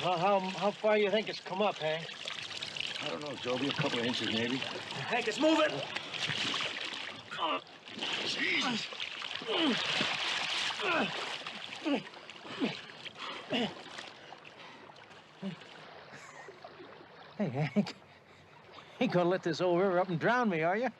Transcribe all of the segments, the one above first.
Well, how far you think it's come up, Hank? I don't know, Joby. A couple of inches, maybe. Hank, it's moving! Jesus! Hey, Hank. Ain't gonna let this old river up and drown me, are you?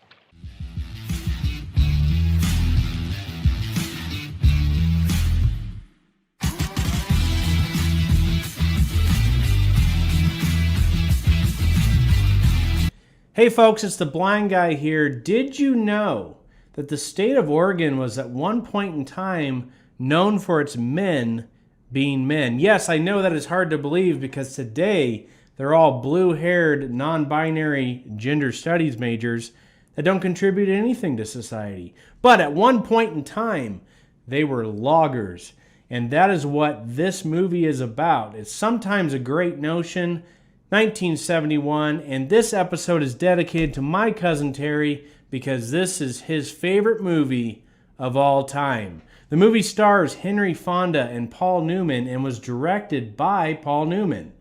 Hey folks, it's the Blind Guy here. Did you know that the state of Oregon was at one point in time known for its men being men? Yes, I know that is hard to believe because today they're all blue-haired, non-binary gender studies majors that don't contribute anything to society. But at one point in time, they were loggers. And that is what this movie is about. It's sometimes a great notion, 1971, and this episode is dedicated to my cousin Terry because this is his favorite movie of all time. The movie stars Henry Fonda and Paul Newman and was directed by Paul Newman.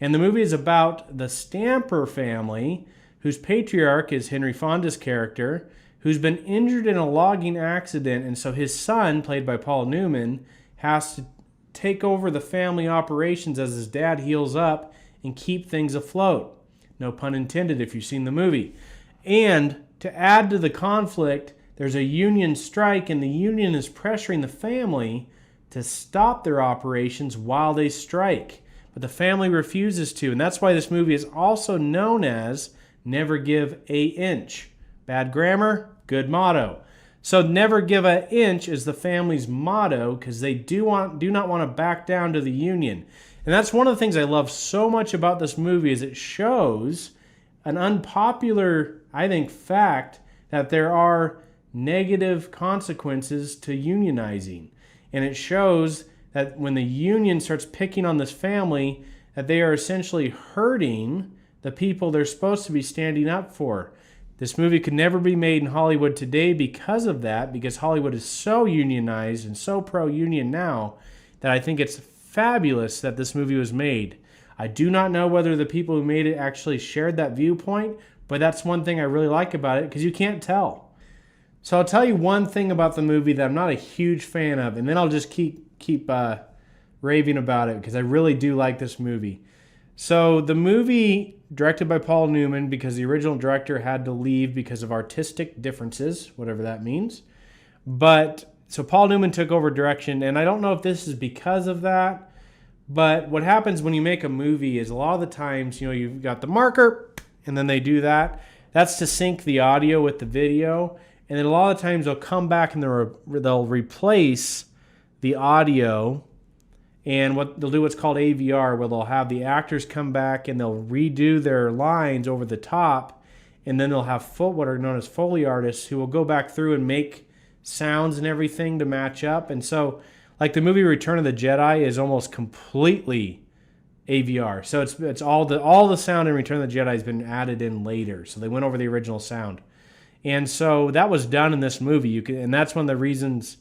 And the movie is about the Stamper family, whose patriarch is Henry Fonda's character, who's been injured in a logging accident, and so his son, played by Paul Newman, has to take over the family operations as his dad heals up and keep things afloat. No pun intended if you've seen the movie. And to add to the conflict, there's a union strike, and the union is pressuring the family to stop their operations while they strike. But the family refuses to, and that's why this movie is also known as Never Give a Inch. Bad grammar, good motto. So never give an inch is the family's motto because they do not want to back down to the union. And that's one of the things I love so much about this movie is it shows an unpopular, I think, fact that there are negative consequences to unionizing. And it shows that when the union starts picking on this family, that they are essentially hurting the people they're supposed to be standing up for. This movie could never be made in Hollywood today because of that, because Hollywood is so unionized and so pro-union now that I think it's fabulous that this movie was made. I do not know whether the people who made it actually shared that viewpoint, but that's one thing I really like about it because you can't tell. So I'll tell you one thing about the movie that I'm not a huge fan of, and then I'll just keep raving about it because I really do like this movie. So the movie, directed by Paul Newman, because the original director had to leave because of artistic differences, whatever that means. So Paul Newman took over direction, and I don't know if this is because of that, but what happens when you make a movie is a lot of the times, you've got the marker, and then they do that. That's to sync the audio with the video, and then a lot of times they'll come back and they'll replace the audio, and they'll do what's called AVR, where they'll have the actors come back and they'll redo their lines over the top, and then they'll have what are known as Foley artists who will go back through and make sounds and everything to match up. And so, like the movie Return of the Jedi is almost completely AVR. So it's all the sound in Return of the Jedi has been added in later. So they went over the original sound, and so that was done in this movie. And that's one of the reasons.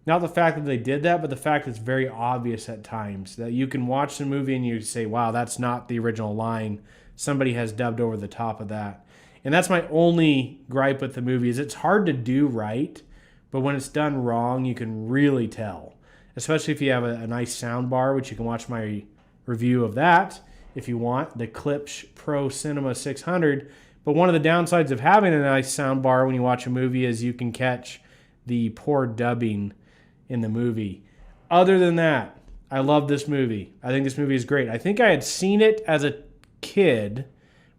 Not the fact that they did that, but the fact that it's very obvious at times that you can watch the movie and you say, wow, that's not the original line. Somebody has dubbed over the top of that. And that's my only gripe with the movie is it's hard to do right, but when it's done wrong, you can really tell. Especially if you have a nice sound bar, which you can watch my review of that if you want, the Klipsch Pro Cinema 600. But one of the downsides of having a nice sound bar when you watch a movie is you can catch the poor dubbing in the movie. Other than that, I love this movie. I think this movie is great. I think I had seen it as a kid,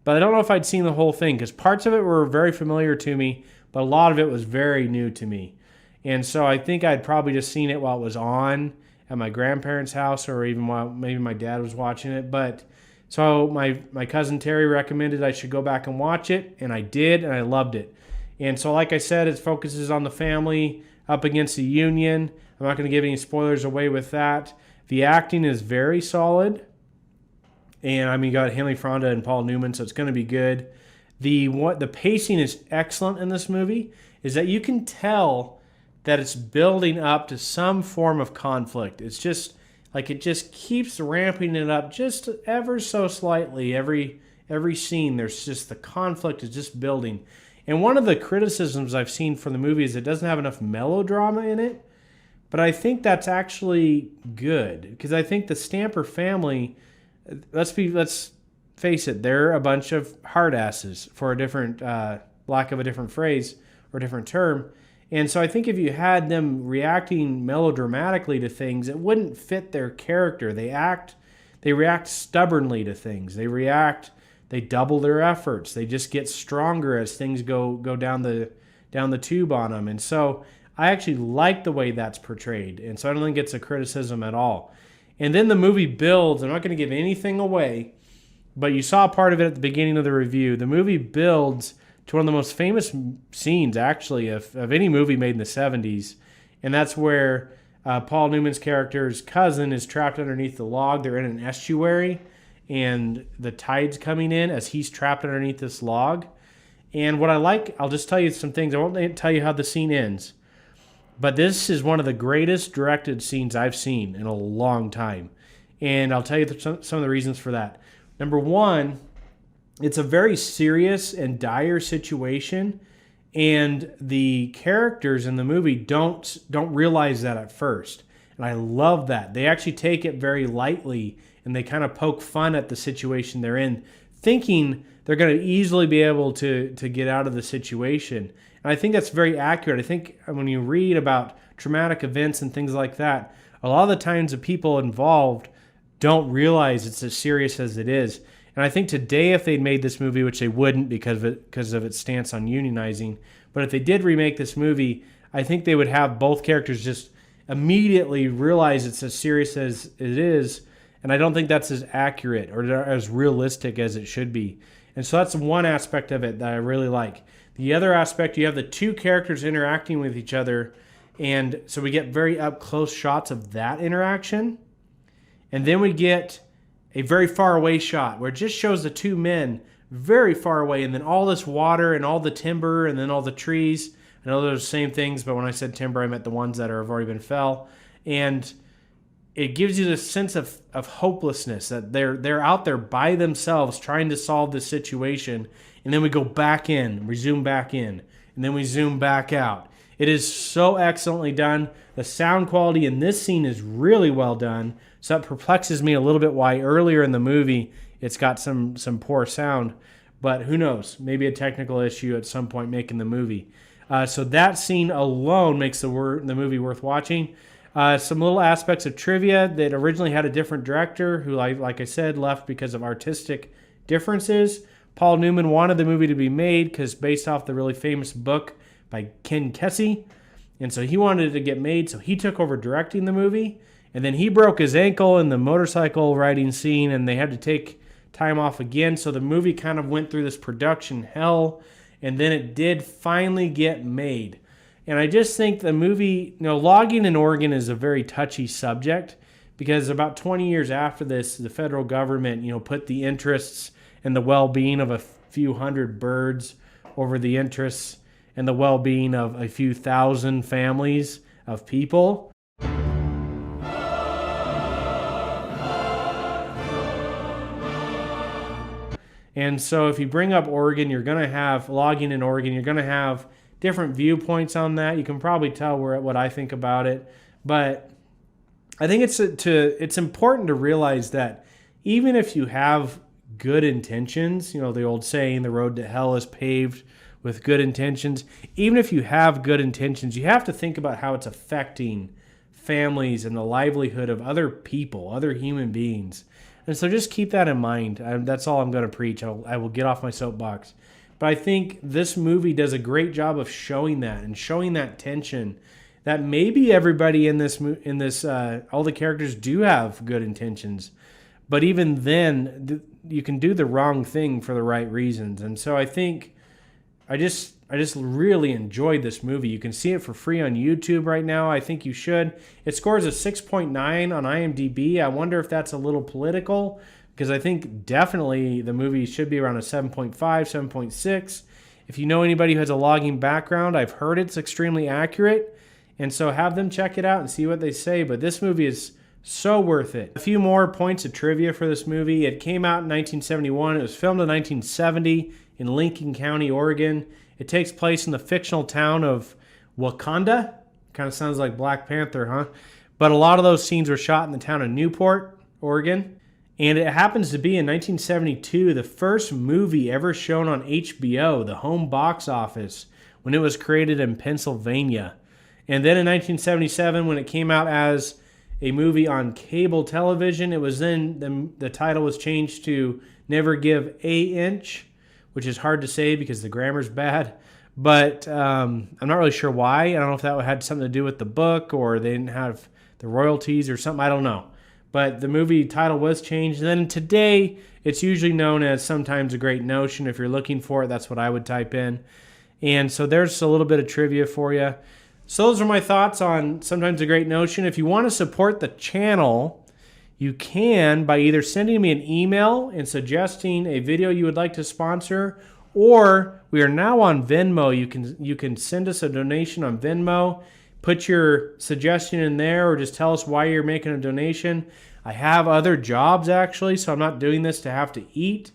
but I don't know if I'd seen the whole thing because parts of it were very familiar to me, but a lot of it was very new to me. And so I think I'd probably just seen it while it was on at my grandparents' house or even while maybe my dad was watching it. But so my cousin Terry recommended I should go back and watch it, and I did, and I loved it. And so like I said, it focuses on the family up against the union. I'm not going to give any spoilers away with that. The acting is very solid. And I mean, you got Henry Fonda and Paul Newman, so it's going to be good. The pacing is excellent in this movie, is that you can tell that it's building up to some form of conflict. It's just Like it just keeps ramping it up just ever so slightly. Every scene, there's just the conflict is just building. And one of the criticisms I've seen from the movie is it doesn't have enough melodrama in it. But I think that's actually good because I think the Stamper family, let's face it, they're a bunch of hard asses, for a different lack of a different phrase or different term. And so I think if you had them reacting melodramatically to things, it wouldn't fit their character. They react stubbornly to things. They double their efforts. They just get stronger as things go down the tube on them. And so I actually like the way that's portrayed. And so I don't think it's a criticism at all. And then the movie builds. I'm not going to give anything away, but you saw part of it at the beginning of the review. The movie builds to one of the most famous scenes, actually, of any movie made in the 70s. And that's where Paul Newman's character's cousin is trapped underneath the log. They're in an estuary, and the tide's coming in as he's trapped underneath this log. And what I like, I'll just tell you some things. I won't tell you how the scene ends. But this is one of the greatest directed scenes I've seen in a long time. And I'll tell you some of the reasons for that. Number one, it's a very serious and dire situation. And the characters in the movie don't realize that at first. And I love that. They actually take it very lightly and they kind of poke fun at the situation they're in, thinking they're going to easily be able to get out of the situation. And I think that's very accurate. I think when you read about traumatic events and things like that, a lot of the times the people involved don't realize it's as serious as it is. And I think today if they'd made this movie, which they wouldn't because of its stance on unionizing, but if they did remake this movie, I think they would have both characters just immediately realize it's as serious as it is. And I don't think that's as accurate or as realistic as it should be. And so that's one aspect of it that I really like. The other aspect, you have the two characters interacting with each other, and so we get very up close shots of that interaction. And then we get a very far away shot where it just shows the two men very far away, and then all this water and all the timber and then all the trees. I know they're the same things, but when I said timber, I meant the ones that have already been fell. And it gives you this sense of hopelessness that they're out there by themselves trying to solve this situation. And then we go back in, we zoom back in, and then we zoom back out. It is so excellently done. The sound quality in this scene is really well done. So that perplexes me a little bit why earlier in the movie it's got some poor sound. But who knows? Maybe a technical issue at some point making the movie. So that scene alone makes the movie worth watching. Some little aspects of trivia that originally had a different director who, like I said, left because of artistic differences. Paul Newman wanted the movie to be made because based off the really famous book by Ken Kesey. And so he wanted it to get made, so he took over directing the movie. And then he broke his ankle in the motorcycle riding scene, and they had to take time off again. So the movie kind of went through this production hell, and then it did finally get made. And I just think the movie, logging in Oregon is a very touchy subject because about 20 years after this, the federal government, put the interests and the well-being of a few hundred birds over the interests and the well-being of a few thousand families of people. And so if you bring up Oregon, you're going to have logging in Oregon, you're going to have different viewpoints on that. You can probably tell what I think about it. But I think it's important to realize that even if you have good intentions, the old saying, the road to hell is paved with good intentions. Even if you have good intentions, you have to think about how it's affecting families and the livelihood of other people, other human beings. And so just keep that in mind. That's all I'm going to preach. I will get off my soapbox. But I think this movie does a great job of showing that and showing that tension that maybe everybody in this all the characters do have good intentions. But even then, you can do the wrong thing for the right reasons. And so I think I just really enjoyed this movie. You can see it for free on YouTube right now. I think you should. It scores a 6.9 on IMDb. I wonder if that's a little political because I think definitely the movie should be around a 7.5, 7.6. If you know anybody who has a logging background, I've heard it's extremely accurate. And so have them check it out and see what they say. But this movie is So worth it. A few more points of trivia for this movie. It came out in 1971. It was filmed in 1970 in Lincoln County, Oregon. It takes place in the fictional town of Wakanda. Kind of sounds like Black Panther, huh? But a lot of those scenes were shot in the town of Newport, Oregon. And it happens to be in 1972, the first movie ever shown on HBO, the home box office, when it was created in Pennsylvania. And then in 1977, when it came out as a movie on cable television, it was then the title was changed to Never Give a Inch, which is hard to say because the grammar's bad. But I'm not really sure why. I don't know if that had something to do with the book or they didn't have the royalties or something. I don't know. But the movie title was changed. And then today, it's usually known as Sometimes a Great Notion. If you're looking for it, that's what I would type in. And so there's a little bit of trivia for you. So those are my thoughts on Sometimes a Great Notion. If you want to support the channel, you can by either sending me an email and suggesting a video you would like to sponsor, or we are now on Venmo. You can send us a donation on Venmo. Put your suggestion in there or just tell us why you're making a donation. I have other jobs actually, so I'm not doing this to have to eat.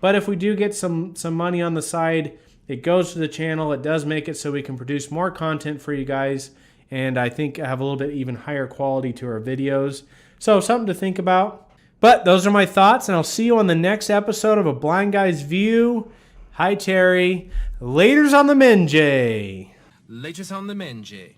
But if we do get some money on the side, it goes to the channel. It does make it so we can produce more content for you guys. And I think I have a little bit even higher quality to our videos. So something to think about. But those are my thoughts, and I'll see you on the next episode of A Blind Guy's View. Hi, Terry. Laters on the Menjay. Laters on the Menjay.